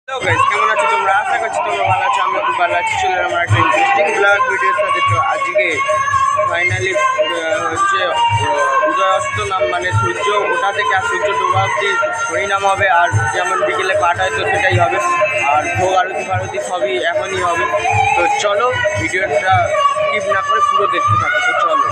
Hello guys, কেমন আছো তোমরা? আশা করছি তোমরা ভালো আছো। আমরা খুব ভালো আছি। চলে আমার একটা ইন্টারেস্টিং ব্লগ ভিডিওর সাথে। তো আজকে ফাইনালি হচ্ছে উদয়াস্ত নাম, মানে সূর্য ওঠা থেকে আর সূর্য ডোবা অব্দি হরিনাম হবে। আর যেমন বিকেলে পাঠ হয় তো সেটাই হবে। আর ভোগ আরতি ফারতি সবই এখনই হবে। তো চলো ভিডিওটা স্কিপ না করে পুরো দেখতে থাকো। তো চলো।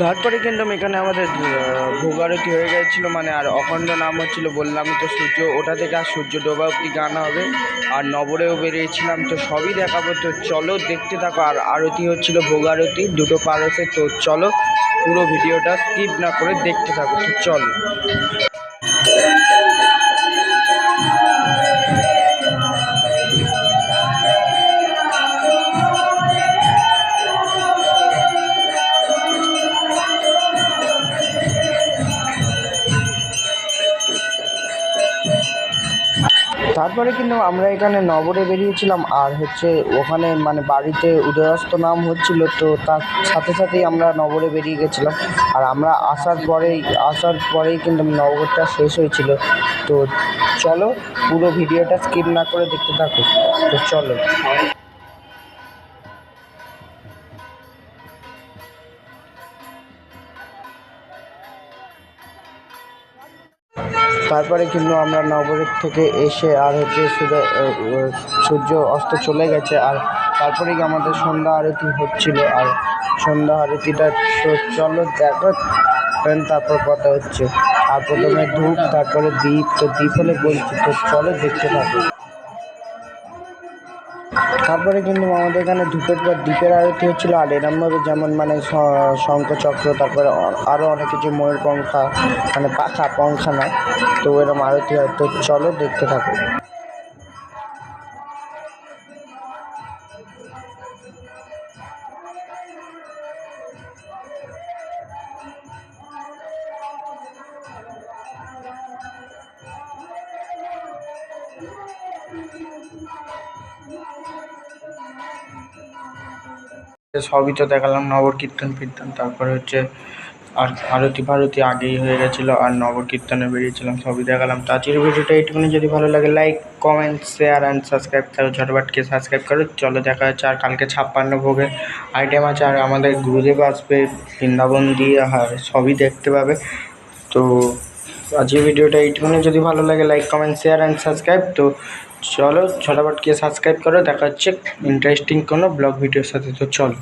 তারপরে কিন্তু এখানে আমাদের ভোগ আরতি হয়ে গেছিলো, মানে আর অখণ্ড নাম হচ্ছিলো। বললাম তো সূর্য ওঠা থেকে আর সূর্য ডোবা অব্দি গান হবে। আর নবরেও বেরিয়েছিলাম, তো সবই দেখাবো। তো চলো দেখতে থাকো। আর আরতি হচ্ছিলো, ভোগ আরতি দুটো পারসে। তো চলো পুরো ভিডিওটা স্কিপ না করে দেখতে থাকো। তো চলো। তারপরে কিন্তু আমরা এখানে নবরে বেরিয়েছিলাম। আর হচ্ছে ওখানে মানে বাড়িতে উদয়াস্ত নাম হচ্ছিল, তো তার সাথে সাথেই আমরা নবরে বেরিয়ে গেছিলাম। আর আমরা আসার পরেই কিন্তু নবরটা শেষ হয়েছিল। তো চলো পুরো ভিডিওটা স্কিপ না করে দেখতে থাকো। তো চলো। তারপরে কিন্তু আমরা নগরের থেকে এসে আর হচ্ছে সূর্য অস্ত চলে গেছে। আর তারপরেই আমাদের সন্ধ্যা আরতি হচ্ছিল। আর সন্ধ্যা আরতিটা তো চলো দেখো, তারপর কথা হচ্ছে। আর প্রথমে ধূপ, তারপরে দ্বীপ। তো দ্বীপ হলে বলছি, তো চলো দেখতে থাকো। তারপরে কিন্তু আমাদের এখানে ধূপের পর দ্বীপের আরতি হচ্ছিল। আর এরমভাবে যেমন মানে শঙ্খচক্র, তারপরে আরও অনেক কিছু, ময়ূর পঙ্খা, মানে পাখা পঙ্খা না, তো এরকম আরতি হয়। তো চলো দেখতে থাকো। সবই তো দেখালাম, নগর কীর্তন ফীর্তন, তারপরে হচ্ছে আর আরতি ফারতি আগেই হয়ে গেছিলো। আর নগর কীর্তনে বেরিয়েছিলাম, সবই দেখালাম। তো আজকের ভিডিওটা এইটুকুনি। যদি ভালো লাগে like, comment, share and subscribe. তাহলে ঝটপটকে সাবস্ক্রাইব করো। চলো দেখা হচ্ছে। আর কালকে 56 ভোগের আইটেম আছে। আর আমাদের গুরুদেব আসবে বৃন্দাবন দিয়ে, আর সবই দেখতে পাবে। তো আজকের ভিডিওটা এইটুকুনি। যদি ভালো লাগে like, comment, share and subscribe. তো চলো ঝটপট গিয়ে সাবস্ক্রাইব করো। দেখা হচ্ছে ইন্টারেস্টিং কোনো ব্লগ ভিডিওর সাথে। তো চলো।